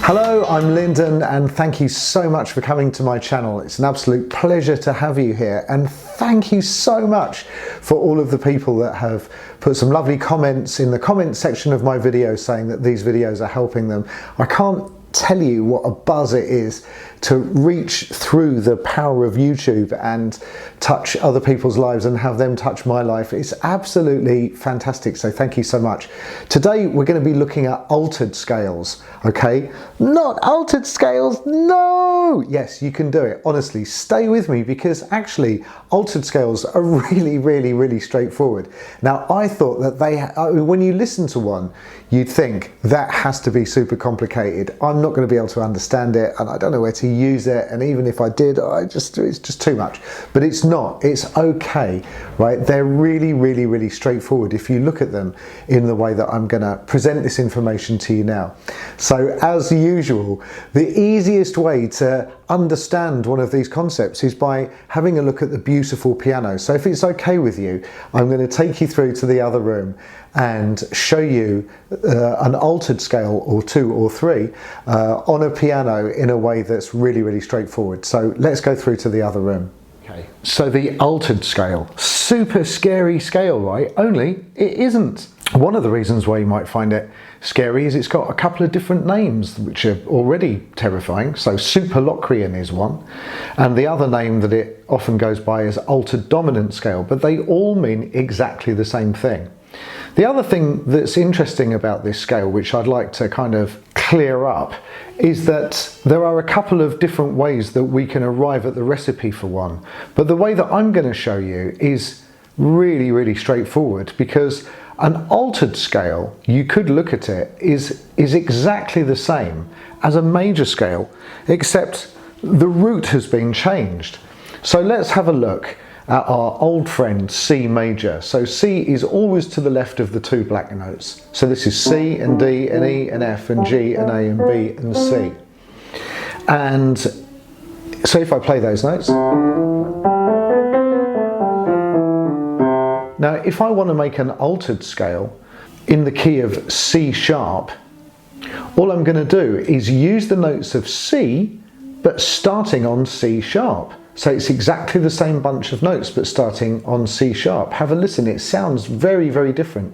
Hello, I'm Lyndon and thank you so much for coming to my channel. It's an absolute pleasure to have you here, and thank you so much for all of the people that have put some lovely comments in the comment section of my videos saying that these videos are helping them. I can't tell you what a buzz it is to reach through the power of YouTube and touch other people's lives and have them touch my life. It's absolutely fantastic, so thank you so much. Today we're going to be looking at altered scales, okay? Not altered scales, no! Yes, you can do it. Honestly, stay with me, because actually altered scales are really straightforward. Now, I thought that when you listen to one, you'd think that has to be super complicated. I'm not going to be able to understand it, and I don't know where to use it, and even if I did, it's just too much. But it's not. It's okay, right? They're really straightforward if you look at them in the way that I'm going to present this information to you now. So as usual, the easiest way to understand one of these concepts is by having a look at the beautiful piano. So if it's okay with you, I'm going to take you through to the other room and show you an altered scale or two or three on a piano in a way that's really straightforward. So let's go through to the other room. Okay, so the altered scale, super scary scale, right? Only it isn't. One of the reasons why you might find it scary is it's got a couple of different names which are already terrifying. So superlocrian is one, and the other name that it often goes by is altered dominant scale, but they all mean exactly the same thing. The other thing that's interesting about this scale, which I'd like to kind of clear up, is that there are a couple of different ways that we can arrive at the recipe for one. But the way that I'm going to show you is really straightforward, because an altered scale, you could look at it, is exactly the same as a major scale, except the root has been changed. So let's have a look at our old friend C major. So C is always to the left of the two black notes. So this is C and D and E and F and G and A and B and C. And so if I play those notes, now if I want to make an altered scale in the key of C sharp, all I'm going to do is use the notes of C but starting on C sharp. So it's exactly the same bunch of notes but starting on C sharp. Have a listen, it sounds very different.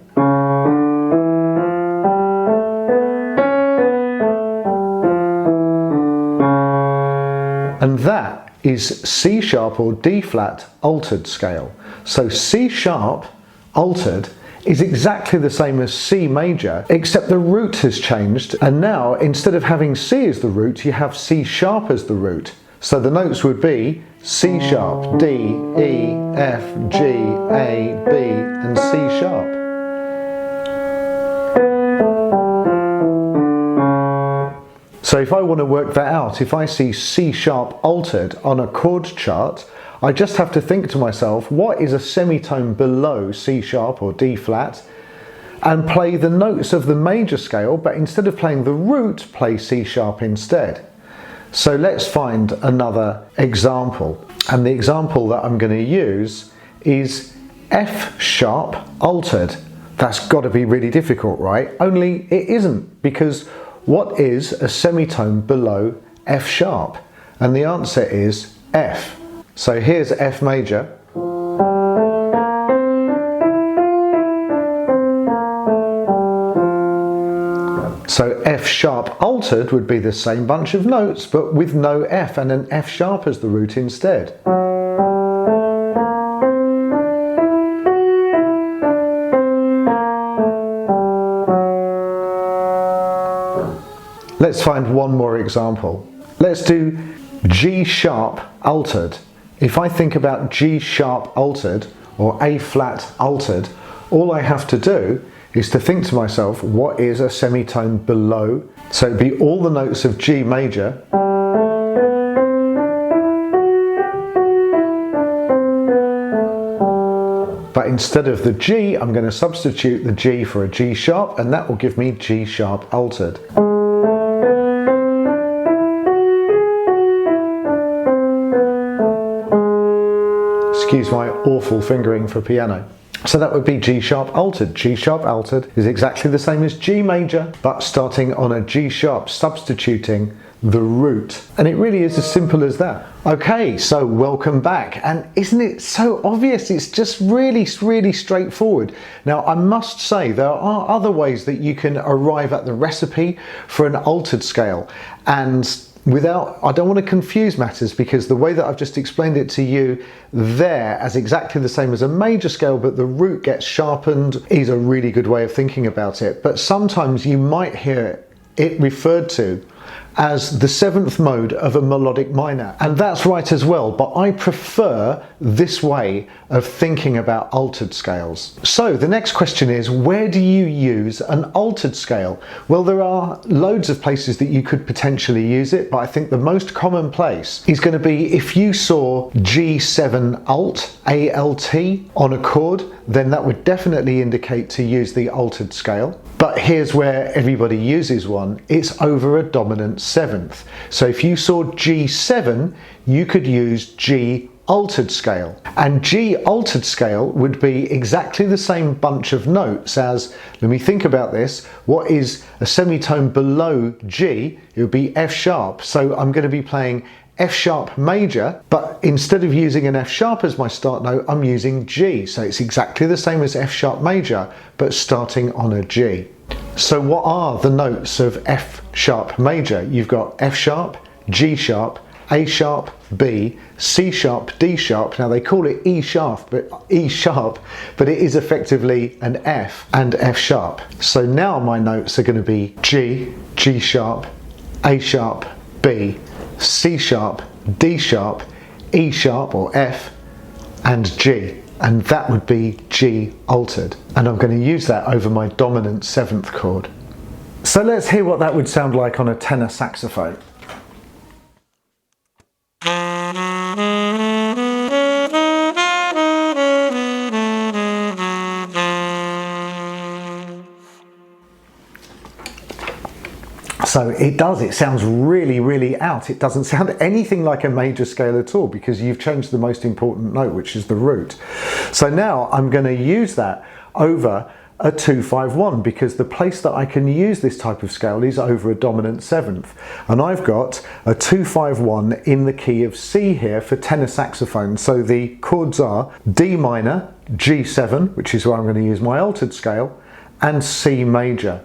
And that is C sharp or D flat altered scale. So C sharp altered is exactly the same as C major, except the root has changed, and now instead of having C as the root, you have C sharp as the root. So the notes would be C sharp, D, E, F, G, A, B, and C sharp. So if I want to work that out, if I see C sharp altered on a chord chart, I just have to think to myself, what is a semitone below C sharp or D flat? And play the notes of the major scale, but instead of playing the root, play C sharp instead. So let's find another example. And the example that I'm going to use is F sharp altered. That's got to be really difficult, right? Only it isn't, because what is a semitone below F sharp? And the answer is F. So here's F major. So F sharp altered would be the same bunch of notes but with no F and an F sharp as the root instead. Let's find one more example. Let's do G sharp altered. If I think about G sharp altered or A flat altered, all I have to do is to think to myself, what is a semitone below? So it'd be all the notes of G major, but instead of the G, I'm going to substitute the G for a G sharp, and that will give me G sharp altered. Excuse my awful fingering for piano. So that would be G sharp altered. G sharp altered is exactly the same as G major, but starting on a G sharp, substituting the root. And it really is as simple as that. Okay, so welcome back. And isn't it so obvious? It's just really straightforward. Now, I must say there are other ways that you can arrive at the recipe for an altered scale. And I don't want to confuse matters, because the way that I've just explained it to you there as exactly the same as a major scale, but the root gets sharpened, is a really good way of thinking about it. But sometimes you might hear it referred to as the seventh mode of a melodic minor, and that's right as well, but I prefer this way of thinking about altered scales. So the next question is, where do you use an altered scale? Well, there are loads of places that you could potentially use it, but I think the most common place is going to be if you saw G7 alt, A-L-T, on a chord, then that would definitely indicate to use the altered scale. But here's where everybody uses one. It's over a dominant seventh. So if you saw G7, you could use G altered scale. And G altered scale would be exactly the same bunch of notes as, let me think about this, what is a semitone below G? It would be F sharp. So I'm going to be playing F sharp major, but instead of using an F sharp as my start note, I'm using G. So it's exactly the same as F sharp major, but starting on a G. So what are the notes of F sharp major? You've got F sharp, G sharp, A sharp, B, C sharp, D sharp. Now they call it E sharp, but it is effectively an F and F sharp. So now my notes are going to be G, G sharp, A sharp, B, C sharp, D sharp, E sharp or F, and G. And that would be G altered. And I'm going to use that over my dominant seventh chord. So let's hear what that would sound like on a tenor saxophone. So it sounds really out. It doesn't sound anything like a major scale at all, because you've changed the most important note, which is the root. So now I'm going to use that over a 2-5-1, because the place that I can use this type of scale is over a dominant seventh. And I've got a 2-5-1 in the key of C here for tenor saxophone. So the chords are D minor, G7, which is where I'm going to use my altered scale, and C major.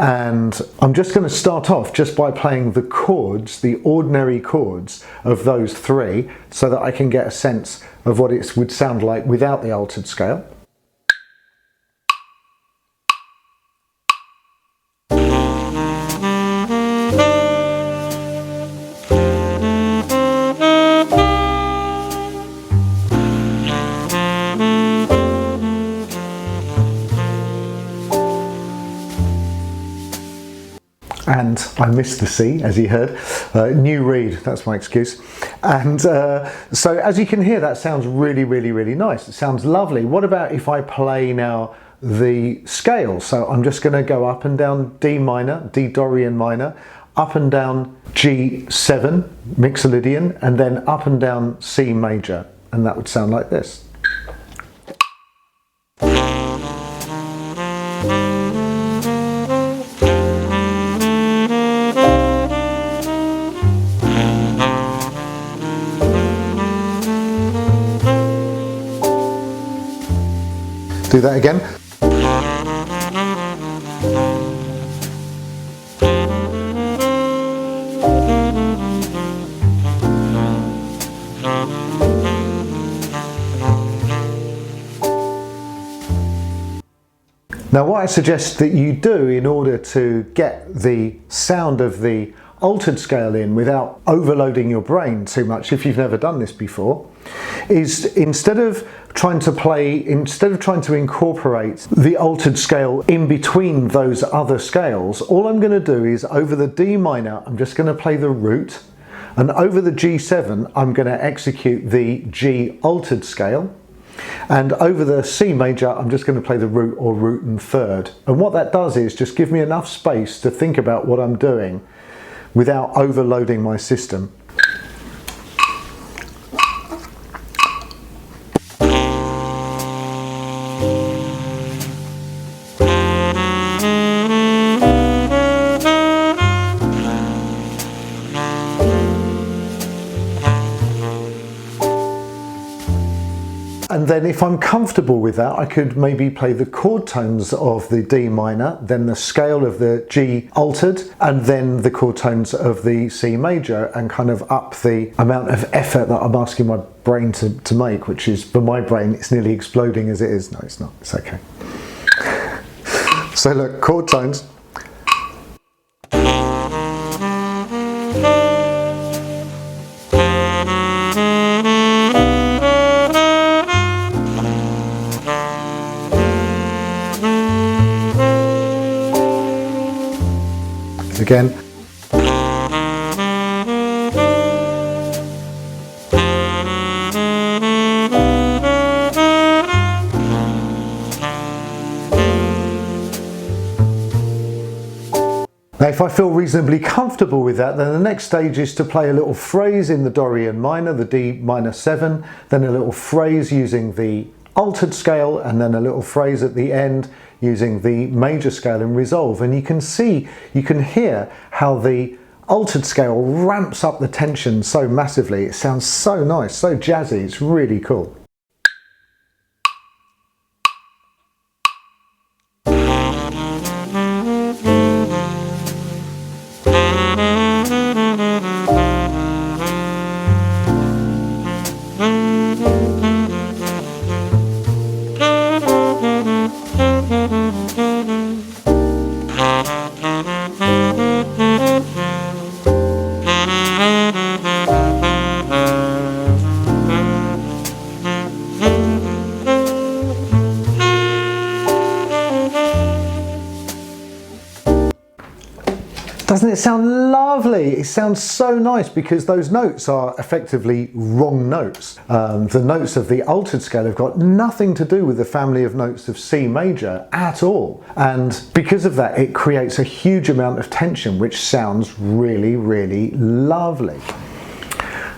And I'm just going to start off just by playing the chords, the ordinary chords of those three, so that I can get a sense of what it would sound like without the altered scale. And I missed the C, as you heard. New read, that's my excuse. And so as you can hear, that sounds really nice. It sounds lovely. What about if I play now the scale? So I'm just going to go up and down D minor, D Dorian minor, up and down G7, Mixolydian, and then up and down C major. And that would sound like this. Do that again. Now what I suggest that you do in order to get the sound of the altered scale in without overloading your brain too much, if you've never done this before, is instead of trying to incorporate the altered scale in between those other scales, all I'm going to do is over the D minor, I'm just going to play the root, and over the G7, I'm going to execute the G altered scale. And over the C major, I'm just going to play the root or root and third. And what that does is just give me enough space to think about what I'm doing without overloading my system. And then if I'm comfortable with that, I could maybe play the chord tones of the D minor, then the scale of the G altered, and then the chord tones of the C major, and kind of up the amount of effort that I'm asking my brain to make, which is, for my brain, it's nearly exploding as it is. No, it's not, it's okay. So look, chord tones. Again. Now, if I feel reasonably comfortable with that, then the next stage is to play a little phrase in the Dorian minor, the D minor 7, then a little phrase using the altered scale, and then a little phrase at the end using the major scale in resolve. And you can see, you can hear how the altered scale ramps up the tension so massively. It sounds so nice, so jazzy, it's really cool. Doesn't it sound lovely? It sounds so nice because those notes are effectively wrong notes. The notes of the altered scale have got nothing to do with the family of notes of C major at all. And because of that, it creates a huge amount of tension, which sounds really, really lovely.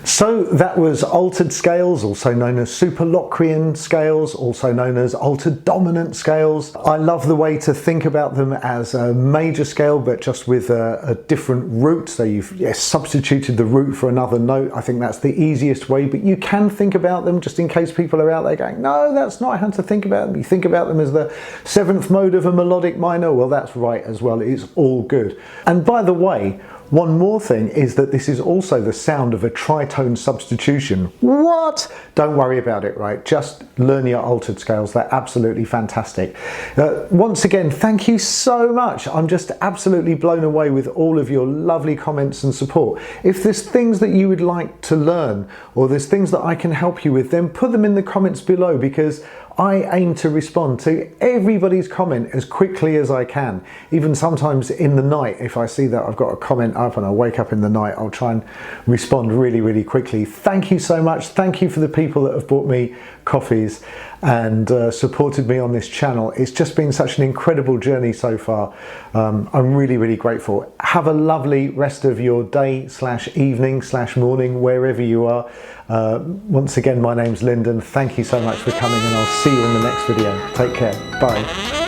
So that was altered scales, also known as superlocrian scales, also known as altered dominant scales. I love the way to think about them as a major scale, but just with a different root. So you've substituted the root for another note. I think that's the easiest way, but you can think about them, just in case people are out there going, no, that's not how to think about them. You think about them as the seventh mode of a melodic minor. Well, that's right as well. It's all good. And by the way, one more thing is that this is also the sound of a tritone substitution. What? Don't worry about it, right? Just learn your altered scales. They're absolutely fantastic. Once again, thank you so much. I'm just absolutely blown away with all of your lovely comments and support. If there's things that you would like to learn, or there's things that I can help you with, then put them in the comments below, because I aim to respond to everybody's comment as quickly as I can. Even sometimes in the night, if I see that I've got a comment up and I wake up in the night, I'll try and respond really, really quickly. Thank you so much. Thank you for the people that have bought me coffees and supported me on this channel. It's just been such an incredible journey so far. I'm really, really grateful. Have a lovely rest of your day / evening / morning, wherever you are. Once again, my name's Lyndon. Thank you so much for coming, and I'll see you in the next video. Take care. Bye.